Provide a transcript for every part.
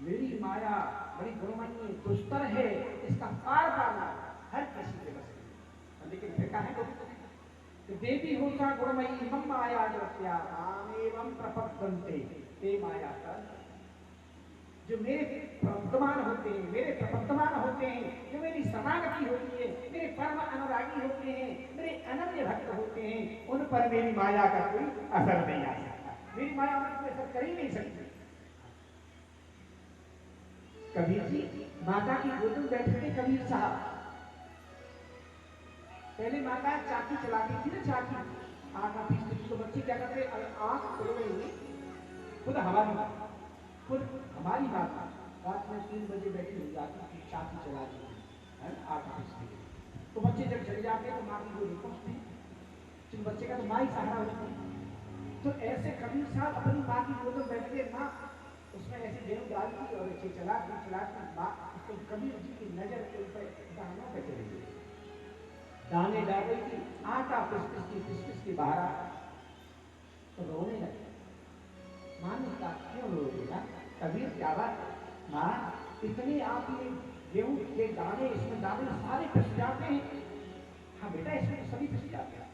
मेरी माया बड़ी गुणमयी दुस्तर है, इसका पार पाना हर किसी के बस में। लेकिन फिर कहा है कि देवी होता गुणमयी मम माया जस्या एवं प्रपद्यन्ते ते माया कर। जो मेरे प्रवर्तमान होते हैं, मेरे प्रवर्तमान होते हैं, जो मेरी शरणागति होती है, मेरे परम अनुरागी होते हैं, मेरे अनन्य भक्त होते हैं, उन पर मेरी माया का कोई असर नहीं आ सकता। मेरी माया उन पर असर कर ही नहीं सकती। कबीर जी माता की गोद में बैठे थे। कबीर साहब पहले माता चाकी चलाती थी ना, चाकी आटा पीसती थी, तो बच्चे क्या करते, अगर आंख खुल गई खुद हमारी माता रात में 3 बजे बैठी हो जाती थी, चाकी चला दी है आटा पीसती थी, तो बच्चे जब चले जाते तो माँ की गोद पहुंचती, जिन बच्चे का तो माँ ही सहारा होती। तो ऐसे कबीर साहब अपनी माँ की गोद में बैठ के माँ उसमें ऐसी गेहूं डालती और ऐसे चलाती माँ, तो कबीर जी की नजर के ऊपर दानों पे चली गई, दाने डाल रही थी, आटा पिस के बाहर आ, तो रोने लगे। माँ ने कहा क्यों रो बेटा? कबीर क्या बात? माँ इतनी आपने गेहूं के दाने इसमें दाने सारे पिस जाते हैं। हाँ बेटा इसमें तो सभी पिस जाते हैं।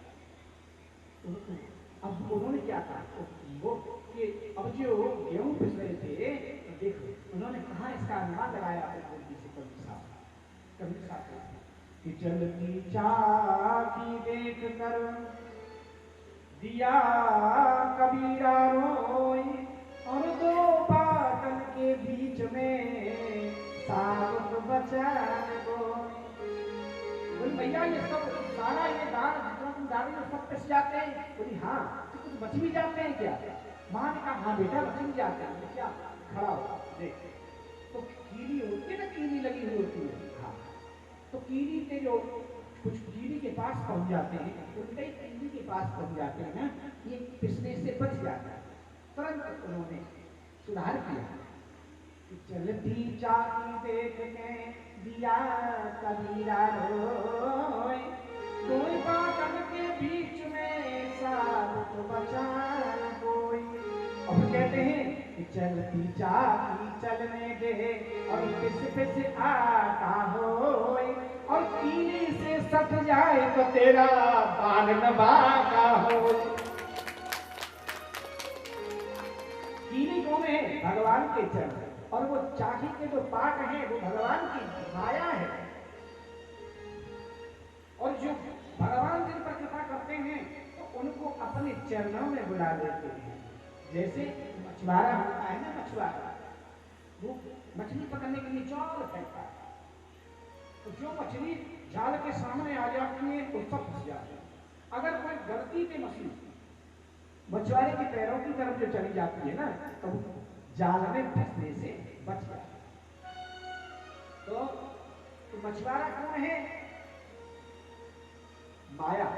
अब उन्होंने क्या कहा, वो कि अब जो गेहूं पिस रहे थे, तो देखो उन्होंने कहा इसका अनुमान लगाया अपने से कबीर साहब कि चलती चाकी देख कर दिया कबीरा रोई, और 2 बाटन के बीच में साबुत बचान बोली भैया ये सब सारा ये दाल जितना तुम डाल रहे हो सब पिस जाते हैं? बोली हाँ। तो कुछ बच भी जाते हैं क्या? माँ ने कहा हाँ बेटा बच भी जाते हैं। क्या? खड़ा हो देख, तो कीड़ी होती है ना, कीड़ी लगी हुई होती है, हाँ, तो कीड़ी के जो कुछ कीड़ी के पास पहुंच जाते हैं, उनके कीड़ी के पास पहुंच जाते हैं ना, ये पिसने से बच जाता है। तुरंत उन्होंने सुधार किया। चलती चाकी देख के दिया कबीरा रोए, 2 बाटन के बीच में साबुत बचान कोई। अब कहते हैं कि चलती चाकी चलने दे और पिस आटा होए, और कीली से सट जाए तो तेरा बाल न बाका हो। कीली कौन है? भगवान के चरण, और वो चाकी के जो पाट हैं वो भगवान की माया है। और जो भगवान जिन पर कृपा करते हैं तो उनको अपने चरणों में बुला लेते हैं। जैसे मछुआरा होता है ना, मछुआरा वो मछली पकड़ने के लिए जाल फेंकता है, तो जो मछली जाल के सामने आ जाती है तो सब फंस जाते हैं। अगर कोई गलती से मछली मछुआरे के पैरों की तरफ जो चली जाती है ना, तो जाल में फंसने से बच जाता है। तो मछुआरा कौन है? माया।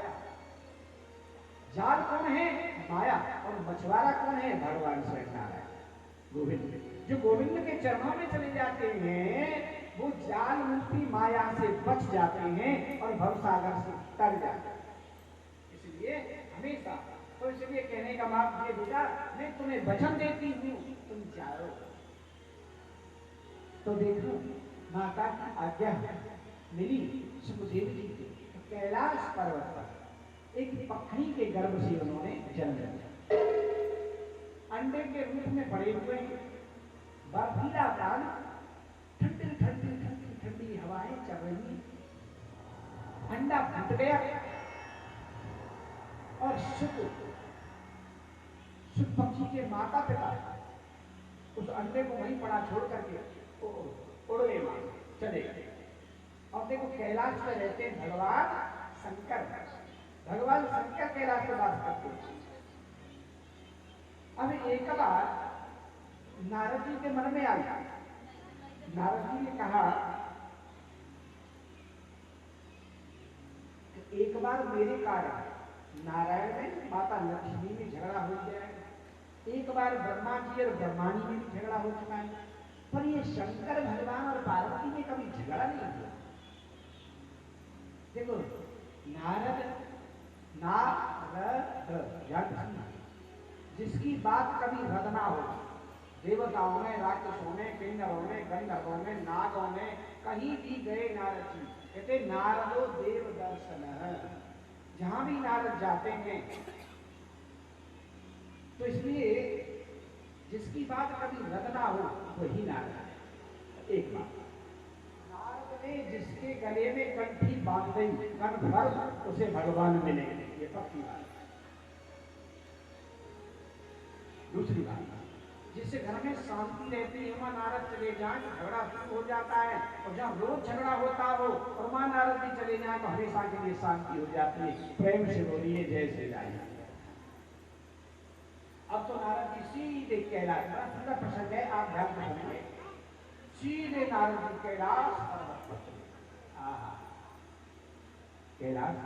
जाल कौन है? माया। और मछुआरा कौन है? भगवान स्वयं नारायण गोविंद। जो गोविंद के चरणों में चले जाते हैं वो जाल रूपी माया से बच जाते हैं और भवसागर से तर जाते हैं। इसलिए हमेशा, तो इसलिए कहने का मतलब ये बेटा, मैं तुम्हें वचन देती हूँ तुम जाओ। तो देखो माता की आज्ञा मिली सुखदेव जी को, कैलाश पर्वत पर एक पखनी के गर्भ से उन्होंने जन्म लिया। अंडे के रूप में पड़े हुए बर्फीला काल, ठंडी ठंडी ठंडी ठंडी हवाएं चल रही, अंडा फट गया और सुख पक्षी के माता पिता उस अंडे को वहीं पड़ा छोड़ करके उड़ने मार चले गए। और देखो कैलाश में रहते भगवान शंकर, भगवान शंकर कैलाश में वास करते हैं। अब एक बार नारद जी के मन में आया, नारद जी ने कहा कि एक बार मेरे कारण नारायण में माता लक्ष्मी में झगड़ा हो जाए, एक बार ब्रह्मा जी और ब्रह्माणी में भी झगड़ा हो चुका है, पर ये शंकर भगवान और पार्वती में कभी झगड़ा नहीं हुआ। देखो नारद जिसकी बात कभी रद ना हो, देवताओं में, राक्षसों में, किन्नरों में, गंधर्वों में, नागों में, कहीं भी गए नारद जी, कहते नारदो देव दर्शन, जहां भी नारद जाते हैं। तो इसलिए जिसकी बात कभी रद ना हो वही नारद है। एक बात, नारद ने जिसके गले में कंठी बांध दी कन भर उसे भगवान मिलेंगे, ये पक्की बात। दूसरी बात, जिससे घर में शांति रहती है वहां नारद चले जाए तो झगड़ा शुरू हो जाता है, और जहाँ रोज झगड़ा होता हो और वहां नारद भी चले जाए तो हमेशा के लिए शांति हो जाती है। प्रेम से बोलिए जय श्री राम। अब तो नारद जी सीधे कैलाश, बड़ा सुंदर प्रसंग है, आप ध्यान से सुनिए। सीधे नारद जी कैलाश कैलाश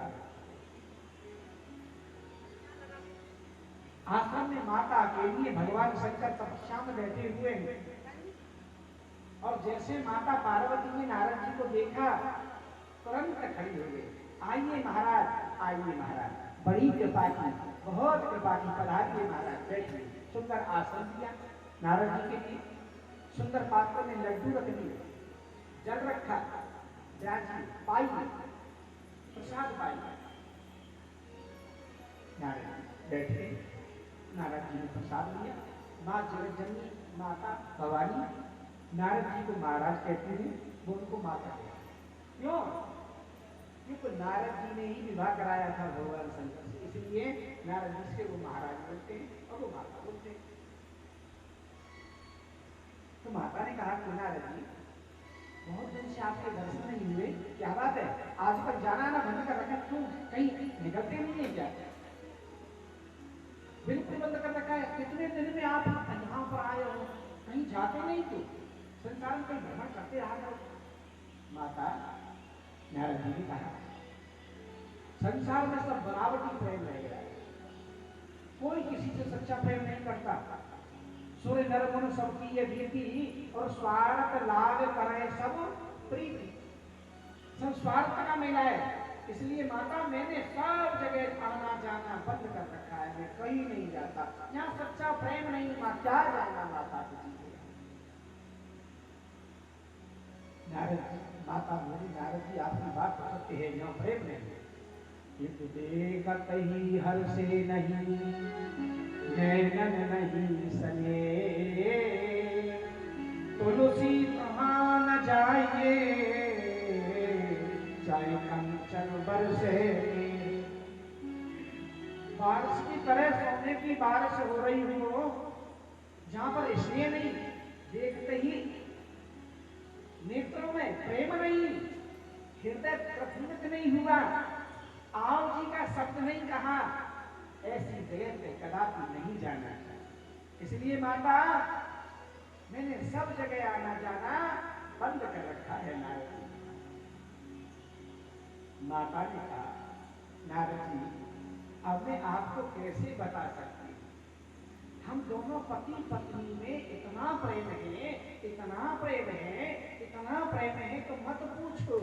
आश्रम में माता के लिए भगवान शंकर तपस्या में बैठे हुए हैं। और जैसे माता पार्वती ने नारद जी को देखा तुरंत खड़ी हो गई, आइए महाराज, आइए महाराज, बड़ी कृपा की, बहुत कृपा की, पधारिए महाराज, बैठिए। सुंदर आसन दिया नारद जी के लिए, सुंदर पात्र में लड्डू रख दिए, जल रखा, पाई प्रसाद पाई। नारद बैठे, नारद जी ने प्रसाद लिया। माँ जगज्जननी माता भवानी नारद जी को महाराज कहती है, वो उनको माता कहते हैं। क्यों? क्योंकि नारद जी ने ही विवाह कराया था भगवान शंकर से, इसलिए नारद जी से वो महाराज बोलते हैं और वो माता बोलते हैं। तो माता ने कहा कि नारद जी, बहुत दिन से आपके दर्शन नहीं हुए, क्या बात है? आज तक जाना ना बंद कर रखा, क्यों? कहीं निकलते नहीं है क्या? बिल्कुल बंद कर रखा है। कितने दिन में आप यहाँ पर आए हो, कहीं जाते नहीं थे, संसार में कहीं भ्रमण करते रहा करो। माता नारद जी ने कहा, संसार में सब बनावटी प्रेम रह गया है, कोई किसी से सच्चा प्रेम नहीं करता। सूर्य नर मुन सबकी ये भीति, और स्वार्थ लाभ करे सब प्रीति, सब स्वार्थ का मेला है। इसलिए माता मैंने सब जगह आना जाना बंद कर रखा है, मैं कहीं नहीं जाता, यहाँ सच्चा प्रेम नहीं। माँ क्या जाना माता किसी को। नारद माता बोली, नारद जी आपकी बात तो सत्य है, यहाँ प्रेम नहीं, किंतु देखत ही हर से नहीं, नैनन नहीं सने, तुलसी कहाँ न जाइए, चाहे कंचन बरसे। बारिश की तरह सोने की बारिश हो रही हो, जहां पर स्नेह नहीं, देखते ही नेत्रों में प्रेम नहीं, हृदय प्रफुल्लित नहीं हुआ, आओ जी का शब्द नहीं कहा, ऐसी जगह पे कदापि नहीं जाना चाहिए। इसलिए माता मैंने सब जगह आना जाना बंद कर रखा है। नारद जी, माता ने कहा, नारद जी अब मैं आपको कैसे बता सकती, हम दोनों पति पत्नी में इतना प्रेम है, इतना प्रेम है, इतना प्रेम है, तो मत पूछो।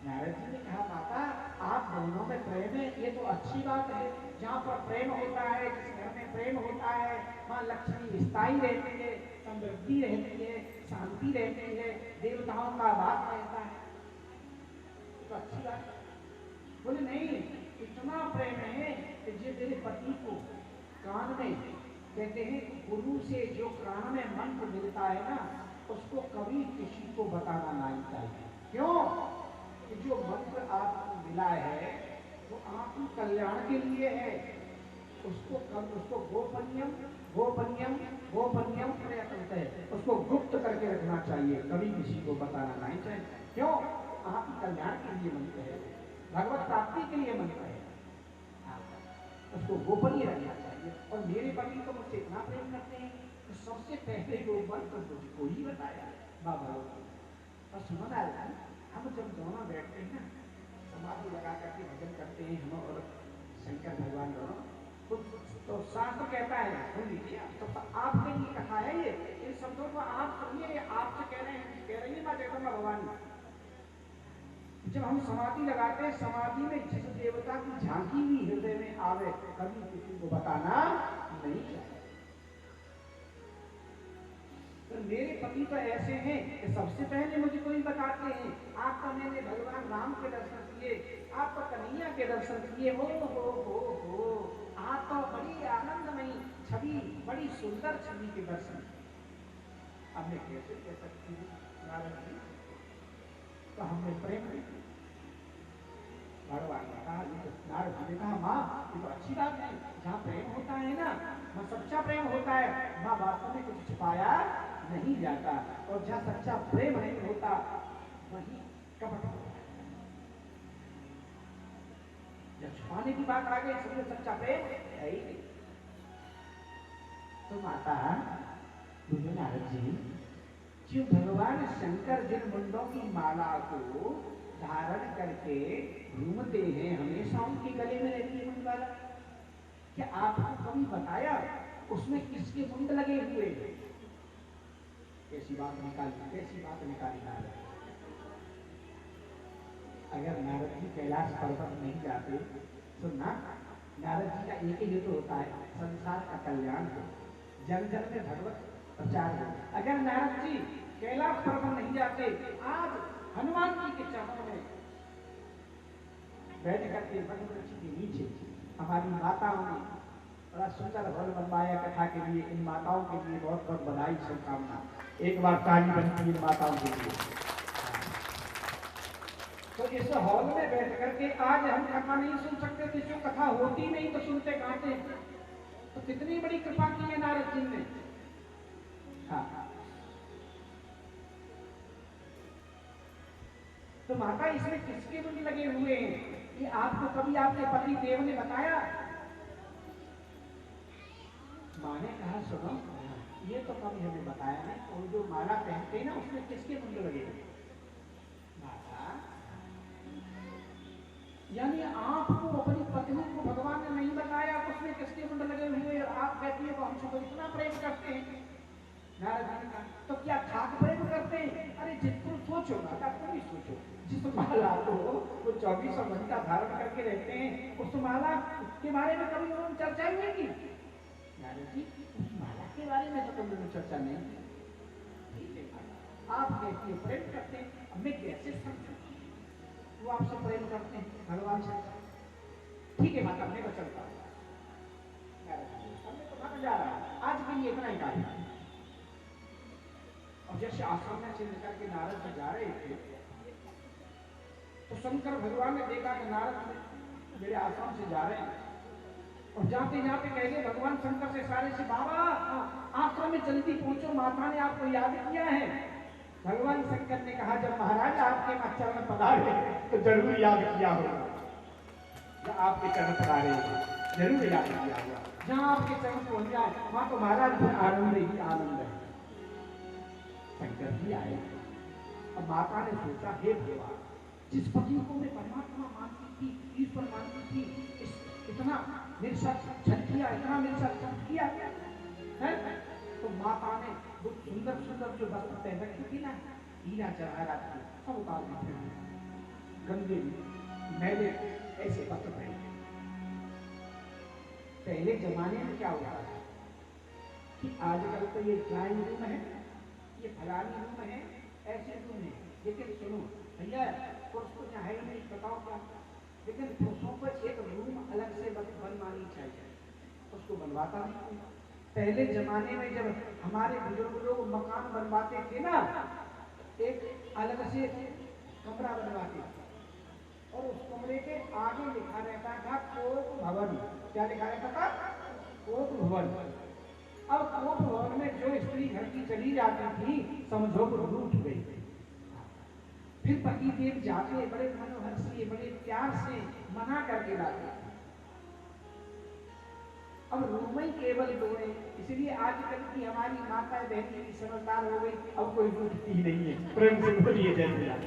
नारद जी ने कहा, माता आप दोनों में प्रेम है, ये तो अच्छी बात है। जहाँ पर प्रेम होता है, जिस घर में प्रेम होता है, वहाँ लक्ष्मी स्थायी रहती है, समृद्धि रहती है, शांति रहती है, देवताओं का वास रहता है, तो अच्छी बात है। बोले नहीं, इतना प्रेम है कि जो मेरे पति को कान में, कहते हैं गुरु से जो कान में मंत्र मिलता है ना, उसको कभी किसी को बताना नहीं चाहिए। क्यों? कि जो मंत्र आपको मिला है वो आपके कल्याण के लिए है, उसको गोपनीयम गोपनीयम गोपनीयम प्रयत्न है, उसको गुप्त करके रखना चाहिए, कभी किसी को बताना नहीं चाहिए। क्यों? आपके कल्याण के लिए मंत्र है, भगवत प्राप्ति के लिए मंत्र है, उसको गोपनीय रखना चाहिए। और मेरे पति तो मुझसे इतना प्रेम करते हैं तो सबसे पहले वो मंत्र मुझको ही बताया बाबा। और सुनो ना, हम जब दोनों बैठते हैं ना, समाधि लगा करके भजन करते हैं हम और शंकर भगवान दोनों, तो शास्त्र कहता है, सुन लीजिए, तो आपके लिए कथा है ये, इन शब्दों को आप सुनिए, आपसे कह रही है माँ जगदम्बा भवानी। जब हम समाधि लगाते हैं, समाधि में जिस देवता की झांकी भी हृदय में आवे, कभी किसी को बताना नहीं चाहिए। तो मेरे पति तो ऐसे हैं कि सबसे पहले मुझे कोई बताते हैं आपका मैंने भगवान राम के दर्शन किए, आप तो कन्हैया के दर्शन किए, हो आप तो बड़ी आनंदमयी छवि, बड़ी सुंदर छवि के दर्शन। अब मैं कैसे कह सकती हूँ नारद जी, तो हमने प्रेम नहीं किया। भगवान ने कहा, नारद जी ने कहा माँ ये तो अच्छी बात है, जहाँ प्रेम होता है ना वहाँ सच्चा प्रेम होता है, माँ वास्तव में कुछ छिपाया नहीं जाता, और जहाँ सच्चा प्रेम नहीं होता वहीं कपट होता है। जब छुपाने की बात आ गई समझो सच्चा प्रेम है ही नहीं। तो माता बोले नारद जी, जो भगवान शंकर जिन मुंडों की माला को धारण करके घूमते हैं, हमेशा उनके गले में रहती है मुंडमाला, क्या आपको कभी बताया उसमें किसके मुंड लगे हुए हैं? कैसी बात निकाली, कैसी बात निकाली नारद। अगर नारद जी कैलाश पर्वत नहीं जाते तो ना, नारद जी का एक ही हेतु होता है संसार का कल्याण हो, जन जन में भगवत प्रचार हो। अगर नारद जी कैलाश पर्वत नहीं जाते, आज हनुमान जी के चरणों में बैठ करके वन वृक्ष के नीचे हमारी माताओं ने बड़ा सुंदर हॉल बनवाया कथा के लिए। इन माताओं के लिए बहुत बहुत बधाई, शुभकामना। एक बार ताली बनती इन माताओं के लिए। तो इस हॉल में बैठ करके आज हम कथा नहीं सुन सकते थे, जो कथा होती नहीं तो सुनते गाते, तो कितनी बड़ी कृपा की है नारद जी ने। हाँ, तो माता इसमें किसके मुंड लगे हुए हैं ये आपको कभी आपके पति देव ने बताया? माँ ने कहा सुनो, ये तो कभी हमें बताया नहीं, और जो माला पहनते हैं ना उसमें किसके मुंड लगे हुए? माता, यानी आपको अपनी पत्नी को भगवान ने नहीं बताया उसमें किसके मुंड लगे हुए, आप कहती है वो हमसे तो इतना प्रेम करते हैं। नारद जी ने कहा तो क्या ठाक प्रेम करते हैं? अरे जितना सोचो माता, तुम ही सोचो, जिस माला को वो 24 घंटा धारण करके रहते हैं, उस माला के बारे में कभी उन्होंने चर्चा ही नहीं की। नारद जी, उस माला के बारे में तो तुमने चर्चा नहीं की। ठीक है माता, आप कहती है प्रेम करते हैं, अब मैं कैसे समझूं वो आपसे प्रेम करते हैं भगवान से? ठीक है माता, मैं तो चलता हूँ। नारद जी, अब मैं तो भाग जा रहा हूँ, आज के लिए इतना ही काफी। और जैसे आश्रम में से निकल के नारद जी जा रहे थे, तो शंकर भगवान ने देखा कि नारद मेरे आश्रम से जा रहे हैं, और जाते जाते कहे भगवान शंकर से सारे से, बाबा आश्रम में जल्दी पहुंचो, माता ने आपको याद किया है। भगवान शंकर ने कहा जब महाराज आपके चरण में पधारे तो जरूर याद किया होगा, जब आपके चरण पधारे जरूर याद किया होगा। जहां आपके चरण पहुंच जाए वहां तो महाराज फिर आनंद ही आनंद है। शंकर जी आए, अब माता ने सोचा हे भगवान, जिस पति को मैं परमात्मा मानती थी, ईश्वर मानती थी, इतना मेरे साथ छल किया, इतना मेरे साथ छल किया है। तो माता ने वो सुंदर सुंदर जो वस्त्र पहन रखी थी ना, हीरा जवाहरात की, सब उतार दी, गंदे मैले ऐसे वस्त्र पहने। पहले जमाने में क्या होता था कि आजकल तो ये ड्राइंग रूम है, ये फलानी रूम है, ऐसे रूम है, लेकिन सुनो भैया, पुरुष तो यहाँ है ही नहीं, बताओ क्या, लेकिन पुरुषों को एक रूम अलग से बनवानी चाहिए, उसको बनवाता नहीं। पहले जमाने में जब हमारे बुजुर्ग लोग मकान बनवाते थे ना, एक अलग से कमरा बनवाते थे, और उस कमरे के आगे लिखा रहता था कोप भवन। क्या लिखा रहता था? कोप भवन। अब कोप भवन में जो स्त्री घर की चली जाती थी, समझो वो रूठ गई। फिर पति देव जाते, बड़े मनोहर से, बड़े प्यार से मना करके लाते। अब रूम ही केवल दो है, इसलिए आजकल की हमारी माता बहनी की समझदार हो गई, अब कोई रूठती ही नहीं है। प्रेम से बोलिए जय श्री राम।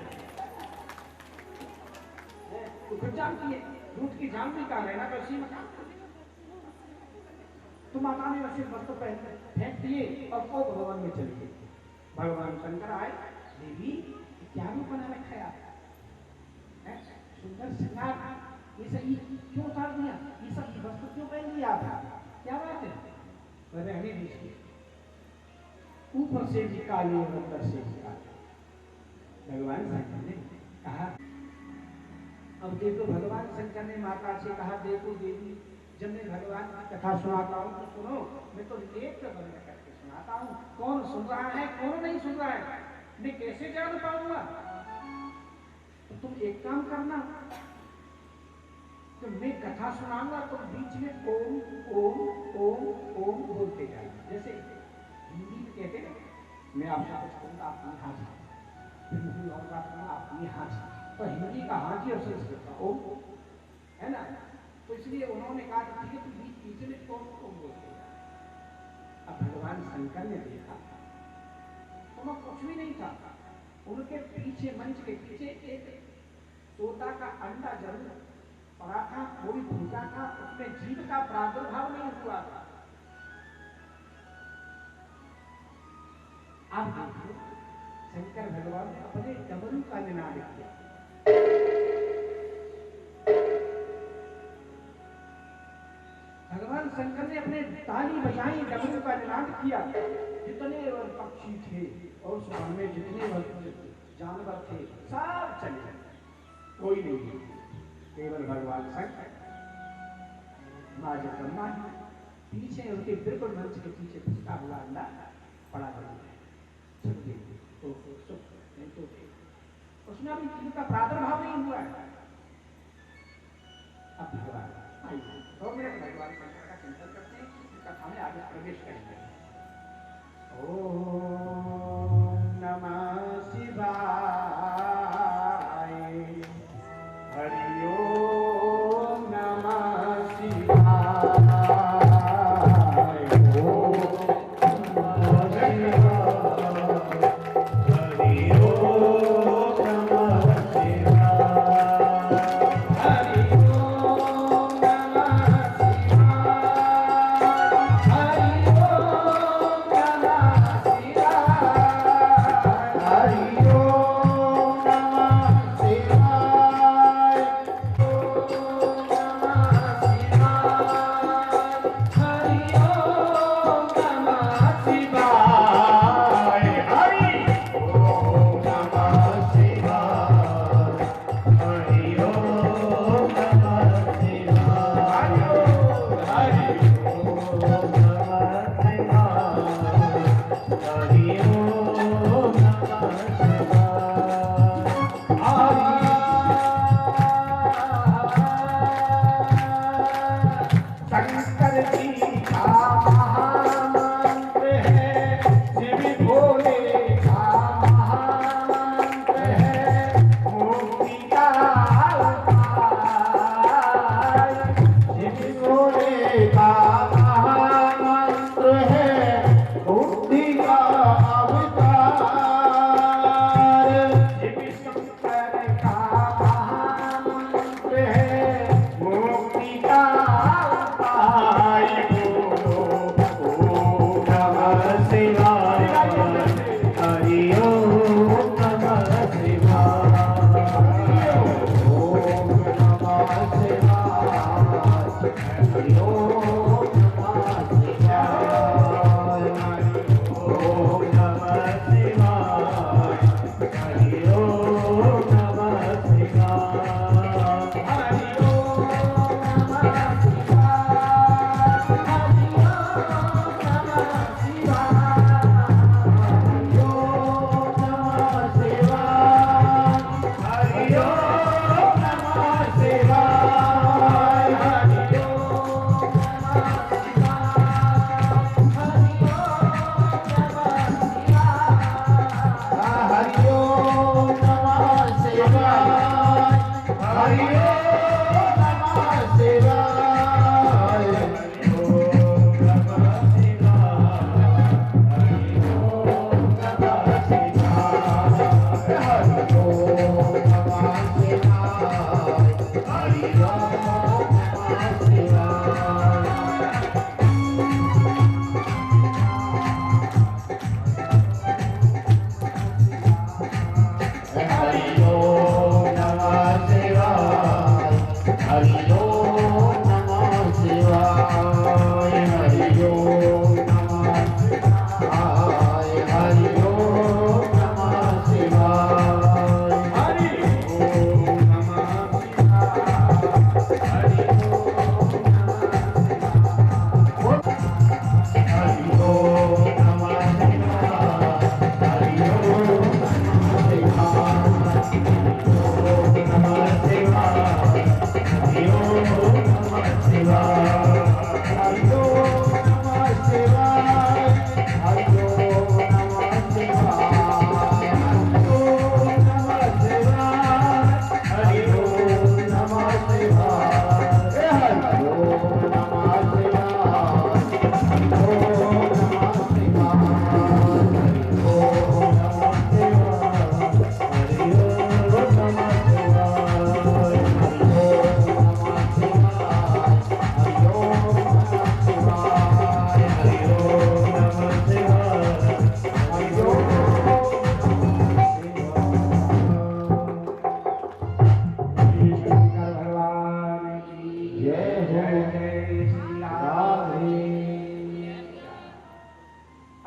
तो खुद जानती है रूठ की जान भी कहा रहना, तो इसी मकान तो माता ने वैसे वस्त्र पहन फेंक दिए और कोप भवन में चली गई। भगवान शंकर आए, देवी क्या रूप बना रखा है आप, सुंदर श्रृंगार, ये सही क्यों उतार दिया, ये सब वस्त्र क्यों पहन लिया आप, क्या बात है? रहने दीजिए। ऊपर दूर से भी काले और अंदर से भी काले। भगवान शंकर ने कहा, अब देखो भगवान शंकर ने माता से कहा, देखो देवी, जब मैं भगवान की कथा सुनाता हूँ तो सुनो, मैं तो नेत्र बंद करके सुनाता हूँ, कौन सुन रहा है कौन नहीं सुन रहा है मैं कैसे जान पाऊंगा? तो तुम एक काम करना, तो मैं कथा सुनाऊंगा तो बीच में ओम ओम ओम ओम बोलते जाएंगे। जैसे हिंदी में कहते हैं, मैं आपसे कुछ कहूँगा आप ये हाँ जी, हिंदी और बात कहूँगा आप ये हाँ जी, तो हिंदी का हाँ जी और संस्कृत का ओम है ना, तो इसलिए उन्होंने कहा कि ठीक है तो बीच में ओम ओम बोलते जाए। अब भगवान शंकर ने देखा तो वह कुछ भी नहीं था, उनके पीछे मंच के पीछे एक तोता का अंडा जरूर पड़ा था, वो भी भूखा था, उसमें जीव का प्रादुर्भाव नहीं हुआ था। आप देखिए शंकर भगवान ने अपने डमरू का निनाद किया। भगवान शंकर ने अपने ताली बजाई, डमरू का निनाद किया। जितने पक्षी थे और उस वन में जितने जानवर थे सब चले, कोई नहीं, केवल भगवान शंकर माँ जगदम्बा पीछे उनके बिल्कुल मंच के पीछे फुसका हुआ अंडा पड़ा हुआ है। तो उसमें अभी जीव का प्रादुर्भाव नहीं हुआ है। अब भगवान आइए 2 मिनट भगवान शंकर का चिंतन करते हैं, कथा में आगे प्रवेश करेंगे। ओम नमः शिवाय, हरि ओम नमः शिवाय, ओम नमः शिवाय, हरि ओम नमः शिवाय, हरि ओम नमः शिवाय।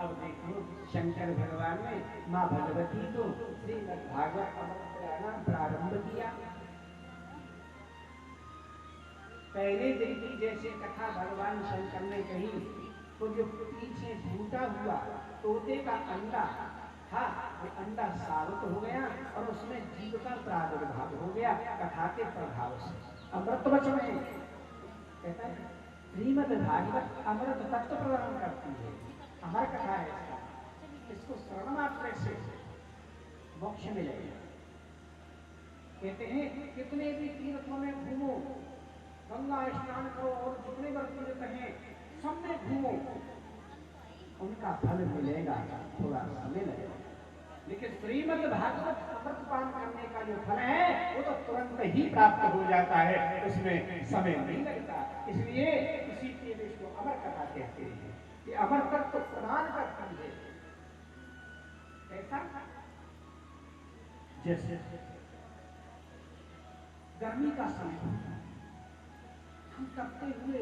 अब देखो शंकर भगवान ने माँ भगवती को श्रीमद् भागवत अमृत पुराण प्रारंभ किया। पहले दिन की जैसे कथा भगवान शंकर ने कही, तो जो पीछे फूटा हुआ तोते का अंडा था, वो अंडा साबित हो गया और उसमें जीव का प्रादुर्भाव हो गया कथा के प्रभाव से। अमृत वचन में कहता है श्रीमद् भागवत अमृत तत्व प्रदान करती है, अमर कथा है इसका, इसको श्रवण मात्र से मोक्ष मिलेगा। कहते हैं कितने भी तीर्थों में घूमो, गंगा स्नान करो और जितने बार तीर्थ हैं सब में घूमो, उनका फल मिलेगा, थोड़ा समय लगेगा। लेकिन श्रीमद् भागवत अमृत पान करने का जो फल है वो तो तुरंत ही प्राप्त हो जाता है, उसमें समय नहीं लगता। इसलिए इसी के लिए इसको अमर कथा कहते हैं, ये अमर तत्व प्रदान करती है। ऐसा जैसे गर्मी का समय होता है, हम तपते हुए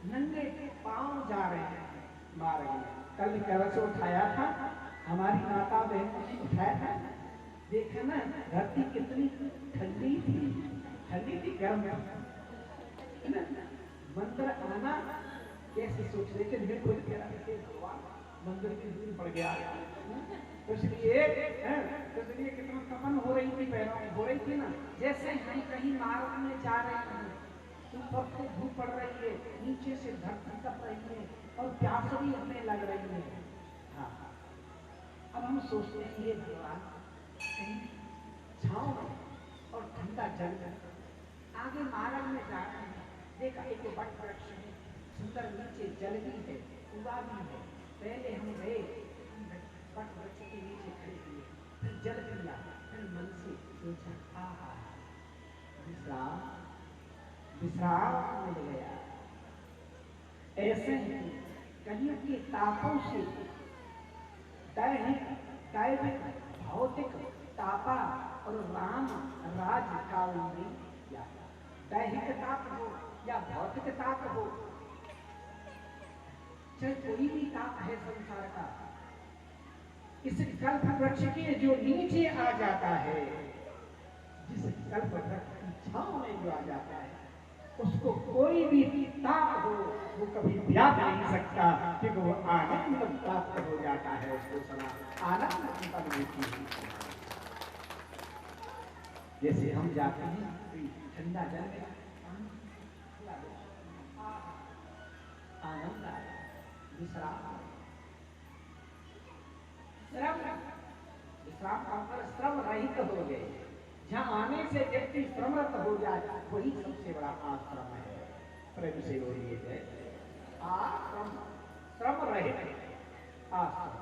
नंगे पांव जा रहे हैं मार्ग में। कल कलश उठाया था, हमारी माता बहनों ने उठाया था, देखा ना धरती कितनी ठंडी थी, गर्म है ना। मंदिर आना कैसे सोच रहे थे, दिल खोल के भगवान मंदिर की दूर पड़ गया, इसलिए कितना तपन हो रही थी, पैरों में हो रही थी ना। जैसे हम कहीं मार्ग में जा रहे हैं, ऊपर से धूप पड़ रही है, नीचे से धरती तप रही है और प्यास भी हमें लग रही है। हाँ, अब हम सोचते हैं ये भगवान कहीं छांव में और ठंडा जल में आगे मार्ग में जा रहे हैं, देखा एक वट वृक्ष है, सुंदर नीचे जल भी है, कुआं भी है। पहले हम गए वट वृक्ष के नीचे खड़े हुए, फिर जल पिया, फिर मन से सोचा आहा विश्राम मिल गया। ऐसे ही कलियुग के तापों से दैहिक भौतिक तापा और राम राज का उम्मीद, दैहिक ताप हो या भौतिक ताप हो, चाहे कोई भी ताप है संसार का, इस कल्प वृक्ष के जो नीचे आ जाता है, जिस कल्प वृक्ष की छांव में जो आ जाता है, उसको कोई भी ताप हो वो कभी व्याप नहीं सकता, क्योंकि वो आनंद प्राप्त हो जाता है, उसको सदा आनंद की अनुभूति होती है। जैसे हम जाते हैं ठंडा जल में आनंद आया, विश्राम का श्रम रहित हो गए। जहाँ आने से व्यक्ति श्रमरत हो जाए वही सबसे बड़ा आश्रम है। प्रेम से बोलिए जय आश्रम, श्रम रहित आश्रम।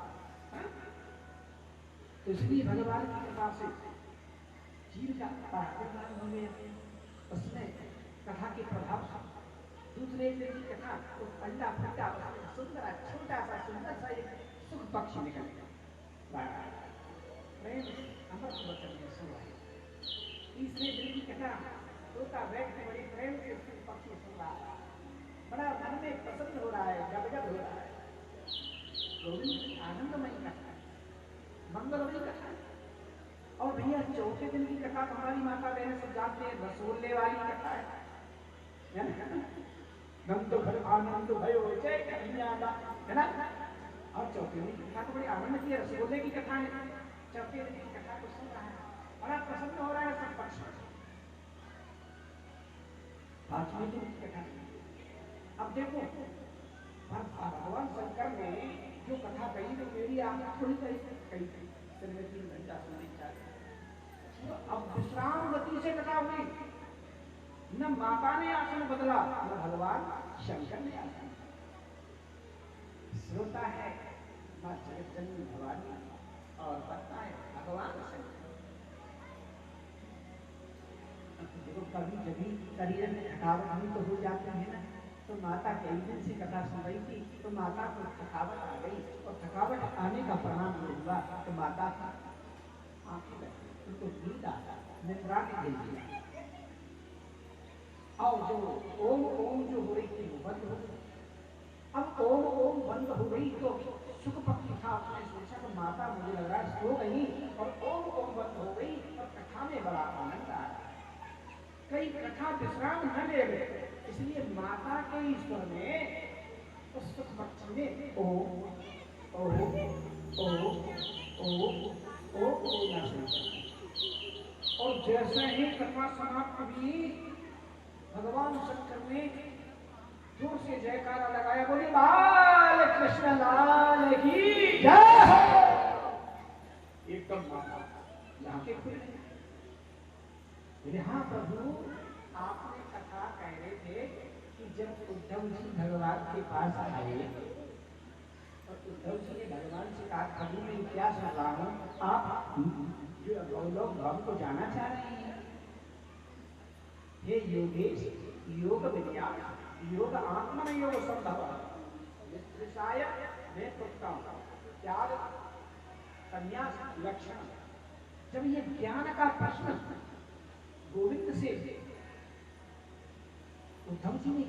तो इसलिए भगवान की कृपा से जीव का प्रारंभ हो गया, उसमें कथा के प्रभाव से दूसरे दिन की कथा तो अंडा फंडा सुंदर छोटा सा सुंदर सा एक सुख पक्षी निकल गया, प्रेम अमृत वचन में सुना। तीसरे दिन की कथा तोता बैठ के बड़ी प्रेम से सुख पक्षी सुन रहा है, बड़ा मन में प्रसन्न हो रहा है, गदगद हो रहा है। गोविंद आनंदमयी कथा, मंगलमयी कथा। और भैया चौथे दिन की कथा हमारी माता बहन सब जानते हैं, रसोल्ले वाली कथा है ना, नंद भर आनंद भयो जय कन्यादा, है ना। और चौथे दिन की कथा तो बड़ी आनंद की रसगुल्ले की कथा है। चौथे दिन की कथा को सुन रहा है, बड़ा प्रसन्न हो रहा है सब पक्ष। पांचवें दिन की कथा अब देखो, भगवान शंकर ने जो कथा कही तो मेरी आंख थोड़ी कही थी, तीन घंटा सुनने चाहिए। अब विश्राम गति से कथा हुई, न माता ने आसन बदला न भगवान शंकर ने आसन। श्रोता है मां जगतजननी भवानी और पता है भगवान शंकर। देखो कभी जभी शरीर में थकावट भी तो हो जाती है ना, तो माता कई दिन से कथा सुन रही थी, तो माता को थकावट आ गई और थकावट आने का परिणाम ये हुआ तो माता आंखें लगी, उनको नींद आ निद्रा में गिर गई। और जो ओम ओम जो हो रही थी वो बंद हो गई। अब ओम ओम बंद हो गई तो सुख पक्षी माता मुझे लग रहा है सो गई और ओम बंद हो गई और कथा में बड़ा आनंद आ रहा है। कई कथा विश्राम न ले गए, इसलिए माता के ईश्वर में उस पक्षी ने ओ ओ ओ ओ ओ और जैसे ही कथा समाप्त हुई भगवान शंकर ने जोर से जयकारा लगाया, बोले बाल कृष्ण लाल की जय। एकदम माता यहाँ के खुले बोले हाँ प्रभु, आपने कथा कह रहे थे कि जब उद्धव जी भगवान के पास आए और उद्धव जी ने भगवान से कहा प्रभु मैं क्या सुन रहा हूँ, आप जो लोग भवन को जाना चाह रहे हैं, हे योगेश योग विज्ञान योग आत्मा योग संभव मैं पूछता हूँ त्याग संन्यास लक्षण। जब ये ज्ञान का प्रश्न गोविंद से उद्धव जी ने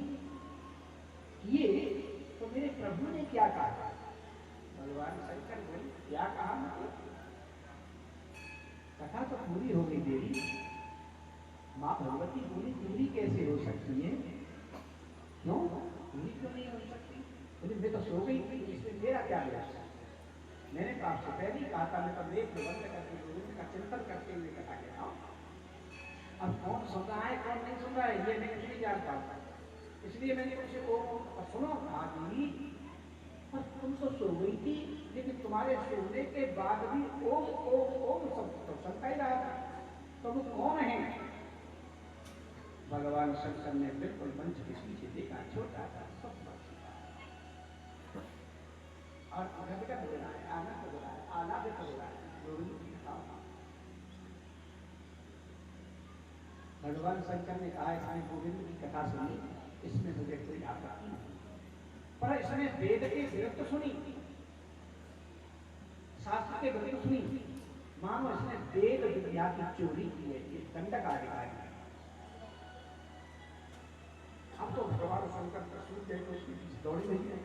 किए तो मेरे प्रभु ने क्या कहा? भगवान शंकर बोले क्या कहा? कथा तो पूरी हो गई देवी। माँ भगवती बोली पूरी कैसे हो सकती है? क्यों पूरी क्यों नहीं हो सकती? बोले मैं तो सो गई थी, इसमें मेरा क्या दोष? मैंने तो आपसे पहले ही कहा था मैं तो नेत्र बंद करके गोविंद का चिंतन करते हुए कथा कहता हूँ। अब कौन सुन रहा है कौन नहीं सुन रहा है ये मैं नहीं जान पाता, इसलिए मैंने उनसे सुनो आदि पर तुम तो सो गई थी, लेकिन तुम्हारे सोने के बाद भी ओम ओम ओम शब्द तो सुनता ही रहा था, तो वो कौन है? भगवान शंकर ने बिल्कुल मंच के पीछे देखा, छोटा सा सब और गदगद हो रहा है, आनंद हो रहा है, आलापित हो रहा है गोविंद की कथा। भगवान शंकर ने कहा इसने गोविंद की कथा सुनी, इसमें मुझे कोई आपत्ति नहीं, पर इसने वेद के विरुद्ध सुनी, शास्त्र के विरुद्ध सुनी, मानो इसने वेद विद्या की चोरी की है, ये दंडकाधिकारी है। अब तो भगवान शंकर प्रसून देखो उसके पीछे दौड़ी नहीं है,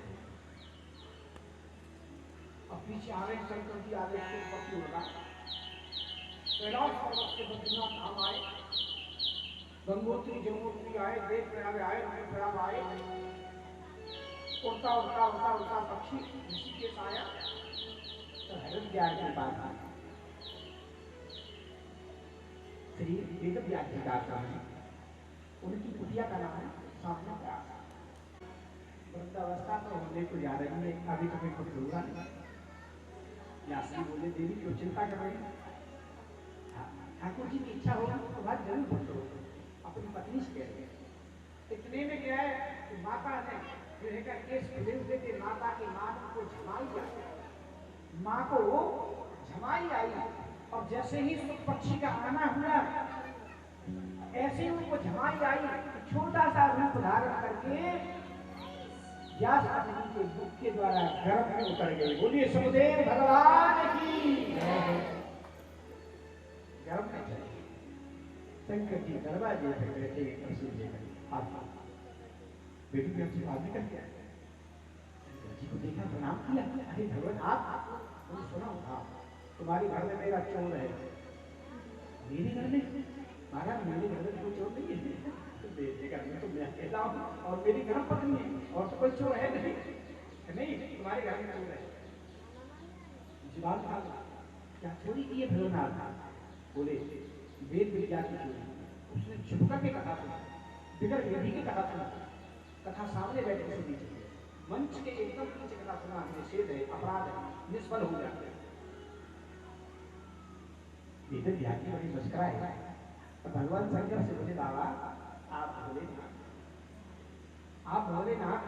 अब पीछे आ रहे शंकर जी आगे पक्षी होगा, कैलाश पर्वत के बद्रीनाथ धाम आए, गंगोत्री जमुनोत्री आए, देव प्रयाग आए, प्रयाग आए, उड़ता उड़ता उड़ता उड़ता पक्षी ऋषिकेश आया तो हरिद्वार के पास आया। श्री वेद व्यास जी का आश्रम है, उनकी कुटिया का नाम है सामने प्रयाग। वृद्धावस्था तो होने को जा रही है, अभी तो कोई कुछ होगा नहीं। यात्री बोले देवी क्यों चिंता कर रही है? ठाकुर जी की इच्छा होगी तो बात जरूर पुत्र होगा। अपनी पत्नी से कह रहे इतने में क्या है कि माता ने का केस खुले हुए थे, माता के मान को झमाई आई, माँ को झमाई आई और जैसे ही पक्षी का आना हुआ ऐसे ही उनको झमाई आई, छोटा सा रूप धारण करके व्यास आदि के दुख के द्वारा गर्भ में उतर गए। बोलिए सुखदेव भगवान की गर्भ में चले शंकर जी दरवाजे पर बैठे प्रसून लेकर बेटी ने हमसे बात भी कर दिया, शंकर जी को देखा प्रणाम किया, अरे भगवान आप मुझे सुना था तुम्हारे घर में मेरा चोर है। मेरे घर में? महाराज मेरे घर में कोई चोर नहीं है, बेटे घर में तो मैं अकेला हूँ और मेरी गर्भ पत्नी है और तो कोई चोर है नहीं, नहीं तुम्हारे घर में चोर है। जवाब था क्या चोरी की है भगवान? बोले वेद विद्या की चोरी। उसने चुप करके कथा सुना, बिगर वेदी की कथा सुना, कथा सामने बैठे से दी, मंच के एकदम नीचे कथा सुना निषेध है, अपराध है, निष्फल हो जाते हैं। वेद विद्या की बड़ी मुस्कुरा है। तो भगवान शंकर से बोले बाबा आप भोलेनाथ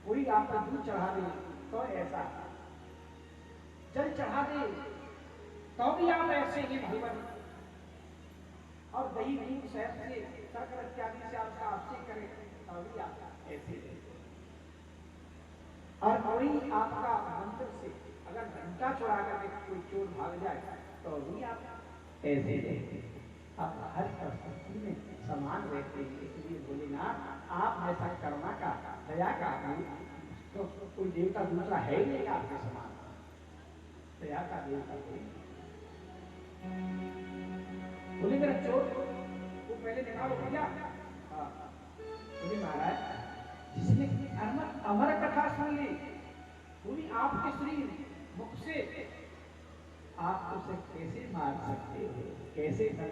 कोई आप पर दूध चढ़ा दे तो ऐसा, जल चढ़ा दे तो भी आप ऐसे ही भगवान, और दही दूध शहद से शर्करा इत्यादि से आपका अभिषेक करें तो भी आप ऐसे, और कोई आपका मंत्र से अगर घंटा चुरा करके कोई चोर भाग जाए तो भी आप ऐसे, आप हर परिस्थिति में समान रहते हैं। इसलिए भोलेनाथ आप ऐसा कर्मा का दया का तो कोई देवता दूसरा है ही नहीं आपके समान। दया का देवता कोई। बोले मेरा चोट वो पहले निकालो भैया। हाँ बोले महाराज जिसने अमर कथा सुन ली वो भी आपके श्री मुख से, आप उसे कैसे मार सकते हो, कैसे दंड